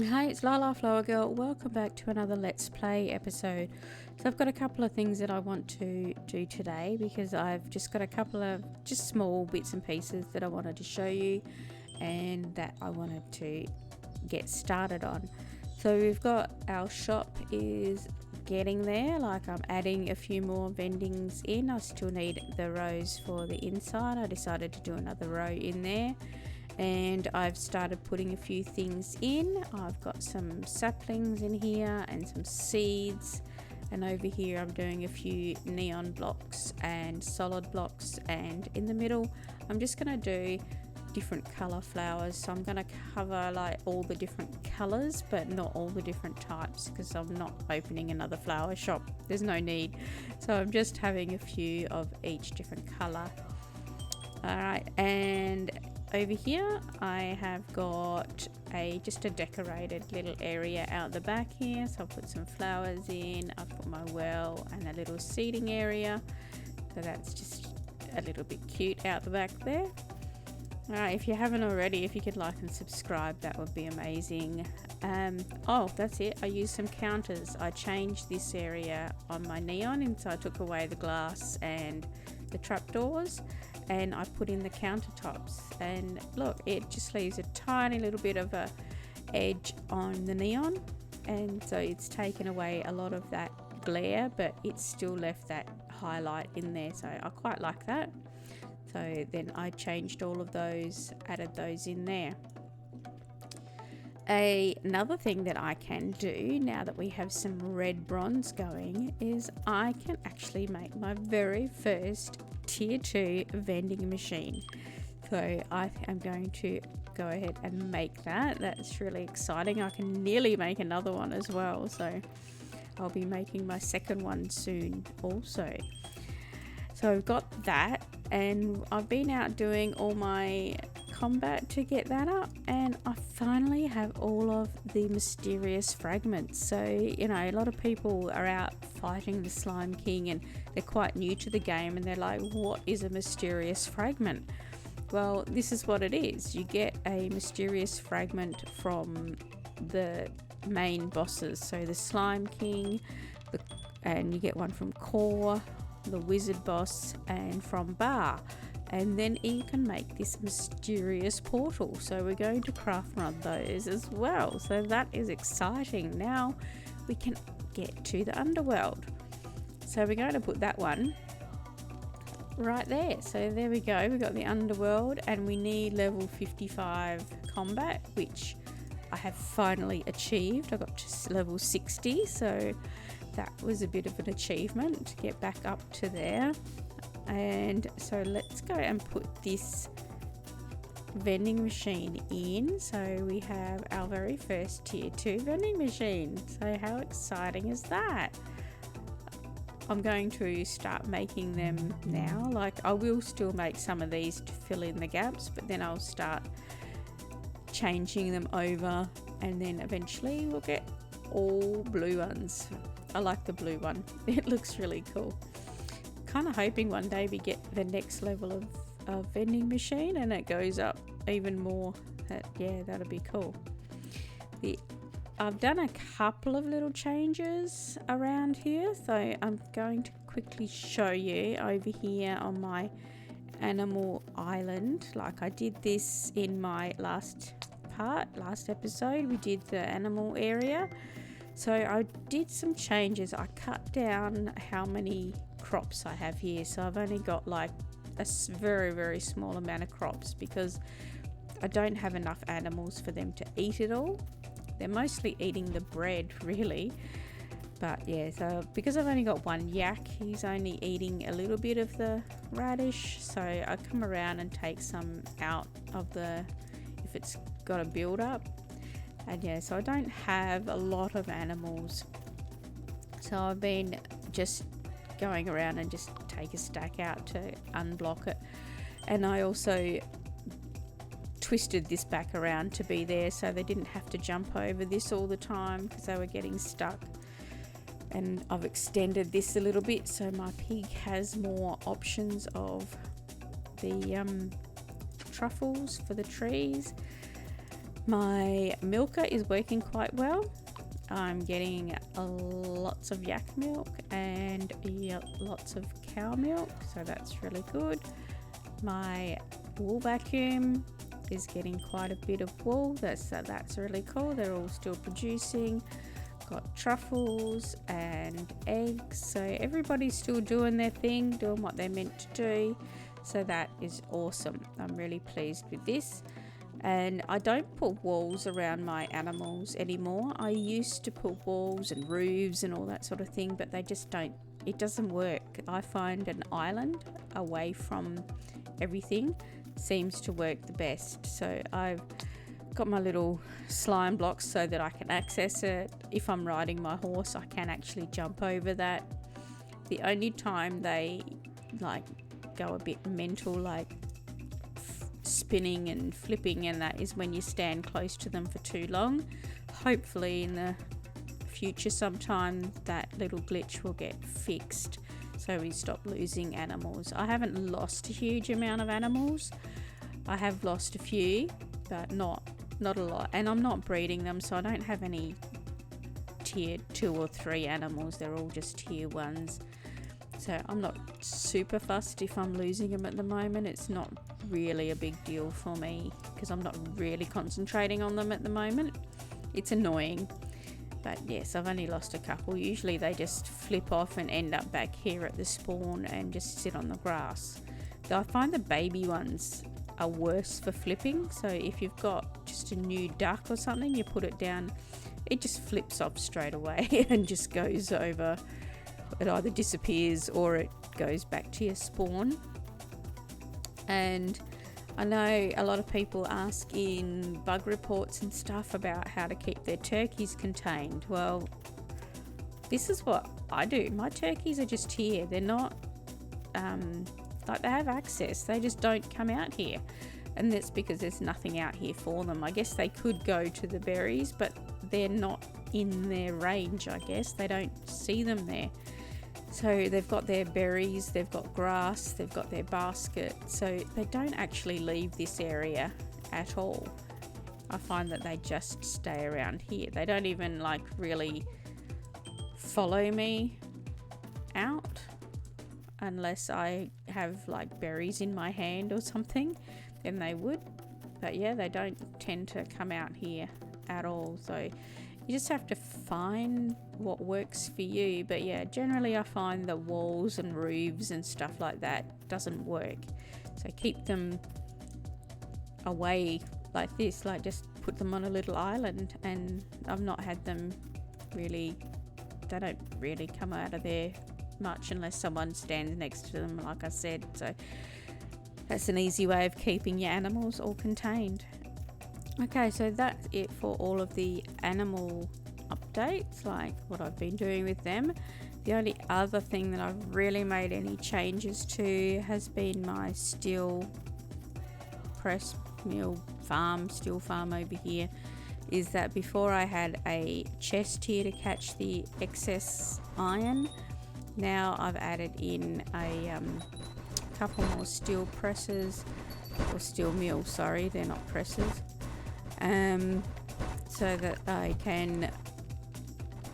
Hi, it's Lala Flower Girl. Welcome back to another Let's Play episode. So I've got a couple of things that I want to do today because I've just got a couple of just small bits and pieces that I wanted to show you and that I wanted to get started on. So we've got our shop is getting there, like I'm adding a few more vendings in. I still need the rows for the inside. I decided to do another row in there. And I've started putting a few things in. I've got some saplings in here and some seeds, and over here I'm doing a few neon blocks and solid blocks, and in the middle I'm just going to do different color flowers. So I'm going to cover like all the different colors but not all the different types because I'm not opening another flower shop, there's no need. So I'm just having a few of each different color. Alright, and over here I have got just a decorated little area out the back here, so I'll put some flowers in. I've put my well and a little seating area, so that's just a little bit cute out the back there. Alright, if you haven't already, if you could like and subscribe, that would be amazing. Oh, that's it, I used some counters. I changed this area on my neon, and so I took away the glass and the trapdoors and I put in the countertops, and look, it just leaves a tiny little bit of a edge on the neon, and so it's taken away a lot of that glare but it's still left that highlight in there, so I quite like that. So then I changed all of those, added those in there. Another thing that I can do now that we have some red bronze going is I can actually make my very first tier 2 vending machine. So I am going to go ahead and make that. That's really exciting. I can nearly make another one as well, so I'll be making my second one soon also. So I've got that, and I've been out doing all my combat to get that up, and I finally have all of the mysterious fragments. So, you know, a lot of people are out fighting the Slime King and they're quite new to the game and they're like, what is a mysterious fragment? Well, this is what it is. You get a mysterious fragment from the main bosses, so the Slime King, and you get one from Core, the Wizard Boss, and from Bar. And then you can make this mysterious portal, so we're going to craft run those as well, so that is exciting. Now we can get to the underworld, so we're going to put that one right there. So there we go, we've got the underworld, and we need level 55 combat, which I have finally achieved. I got to level 60, so that was a bit of an achievement to get back up to there. And so let's go and put this vending machine in. So we have our very first tier 2 vending machine. So how exciting is that? I'm going to start making them now. Like, I will still make some of these to fill in the gaps, but then I'll start changing them over, and then eventually we'll get all blue ones. I like the blue one, it looks really cool. Kind of hoping one day we get the next level of vending machine and it goes up even more. Yeah, that'll be cool. I've done a couple of little changes around here, so I'm going to quickly show you over here on my animal island. Like, I did this in my last episode, we did the animal area. So I did some changes. I cut down how many crops I have here, so I've only got like a very, very small amount of crops because I don't have enough animals for them to eat it all. They're mostly eating the bread really, but yeah, so because I've only got one yak, he's only eating a little bit of the radish, so I come around and take some out of the, if it's got a build up. And yeah, so I don't have a lot of animals, so I've been just going around and just take a stack out to unblock it. And I also twisted this back around to be there so they didn't have to jump over this all the time because they were getting stuck. And I've extended this a little bit so my pig has more options of the truffles for the trees. My milker is working quite well. I'm getting lots of yak milk and lots of cow milk, so that's really good. My wool vacuum is getting quite a bit of wool, that's really cool. They're all still producing. Got truffles and eggs, so everybody's still doing their thing, doing what they're meant to do, so that is awesome. I'm really pleased with this. And I don't put walls around my animals anymore. I used to put walls and roofs and all that sort of thing, but they just don't, it doesn't work. I find an island away from everything seems to work the best. So I've got my little slime blocks so that I can access it. If I'm riding my horse, I can actually jump over that. The only time they like go a bit mental, like spinning and flipping, and that is when you stand close to them for too long. Hopefully in the future sometime that little glitch will get fixed so we stop losing animals. I haven't lost a huge amount of animals. I have lost a few, but not a lot, and I'm not breeding them, so I don't have any tier 2 or 3 animals. They're all just tier 1s, so I'm not super fussed if I'm losing them at the moment. It's not really a big deal for me because I'm not really concentrating on them at the moment. It's annoying, but yes, I've only lost a couple. Usually they just flip off and end up back here at the spawn and just sit on the grass. Though I find the baby ones are worse for flipping, so if you've got just a new duck or something, you put it down, it just flips off straight away and just goes over. It either disappears or it goes back to your spawn. And I know a lot of people ask in bug reports and stuff about how to keep their turkeys contained. Well, this is what I do. My turkeys are just here. They're not like they have access, they just don't come out here, and that's because there's nothing out here for them. I guess they could go to the berries, but they're not in their range. I guess they don't see them there. So they've got their berries, they've got grass, they've got their basket, so they don't actually leave this area at all. I find that they just stay around here. They don't even like really follow me out unless I have like berries in my hand or something, then they would. But yeah, they don't tend to come out here at all. So you just have to find what works for you. But yeah, generally I find the walls and roofs and stuff like that doesn't work. So keep them away like this, like just put them on a little island, and I've not had them really, they don't really come out of there much unless someone stands next to them, like I said. So that's an easy way of keeping your animals all contained. Okay, so that's it for all of the animal updates, like what I've been doing with them. The only other thing that I've really made any changes to has been my steel press mill farm, steel farm over here. Is that before I had a chest here to catch the excess iron. Now I've added in a couple more steel presses, or steel mills, sorry, they're not presses, so that I can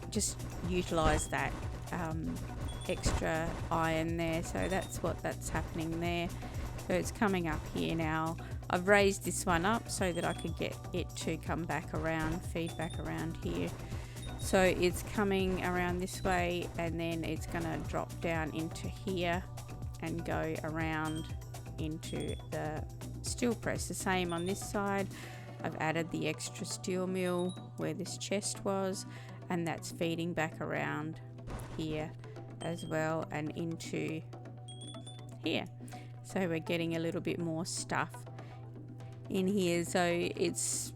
just utilize that extra iron there. So that's happening there. So it's coming up here now. I've raised this one up so that I could get it to come back around, feed back around here. So it's coming around this way, and then it's going to drop down into here and go around into the steel press. The same on this side. I've added the extra steel mill where this chest was, and that's feeding back around here as well and into here. So we're getting a little bit more stuff in here. So it's,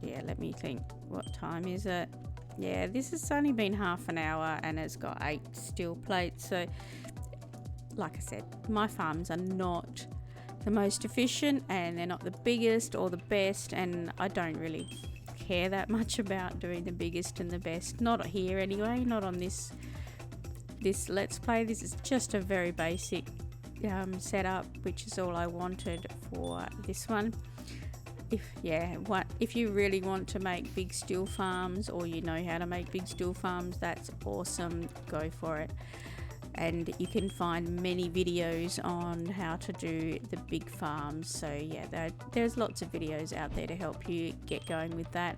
yeah, let me think, what time is it? Yeah, this has only been half an hour and it's got 8 steel plates. So like I said, my farms are not the most efficient and they're not the biggest or the best, and I don't really care that much about doing the biggest and the best. Not here anyway, not on this Let's Play. This is just a very basic setup, which is all I wanted for this one. if you really want to make big still farms, or you know how to make big still farms, that's awesome, go for it. And you can find many videos on how to do the big farms. So yeah, there's lots of videos out there to help you get going with that,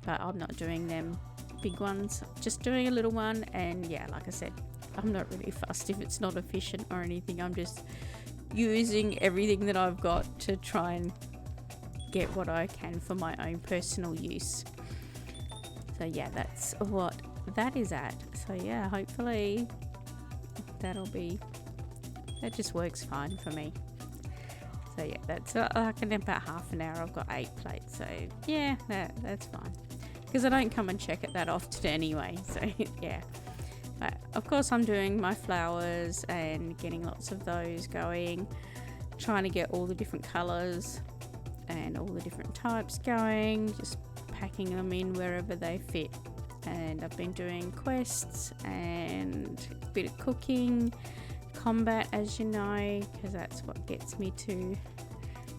but I'm not doing them big ones, just doing a little one. And yeah, like I said, I'm not really fussed if it's not efficient or anything. I'm just using everything that I've got to try and get what I can for my own personal use. So yeah, that's what that is at. So yeah, hopefully that just works fine for me. So yeah, that's like in about half an hour I've got 8 plates. So yeah, that's fine, because I don't come and check it that often anyway. So yeah, but of course I'm doing my flowers and getting lots of those going, trying to get all the different colors and all the different types going, just packing them in wherever they fit. And I've been doing quests and a bit of cooking, combat, as you know, because that's what gets me to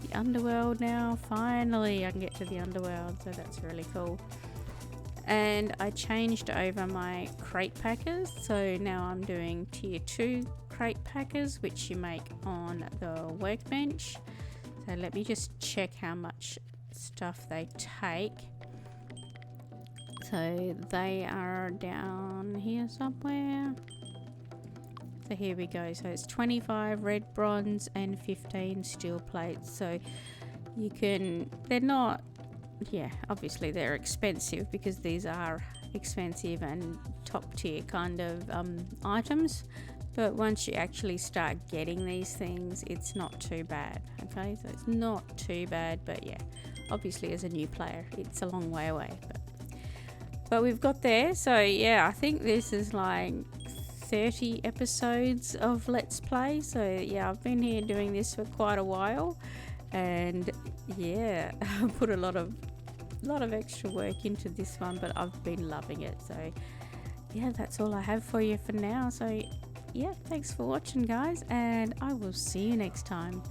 the underworld now. Finally I can get to the underworld, so that's really cool. And I changed over my crate packers, so now I'm doing tier 2 crate packers, which you make on the workbench. So let me just check how much stuff they take. So they are down here somewhere. So here we go. So it's 25 red bronze and 15 steel plates. So you can, they're not, yeah, obviously they're expensive, because these are expensive and top tier kind of items. But once you actually start getting these things, it's not too bad. Okay, so it's not too bad, but yeah, obviously as a new player, it's a long way away. But we've got there. So yeah, I think this is like 30 episodes of Let's Play. So yeah, I've been here doing this for quite a while, and yeah, I put a lot of extra work into this one, but I've been loving it. So yeah, that's all I have for you for now. So yeah, thanks for watching, guys, and I will see you next time.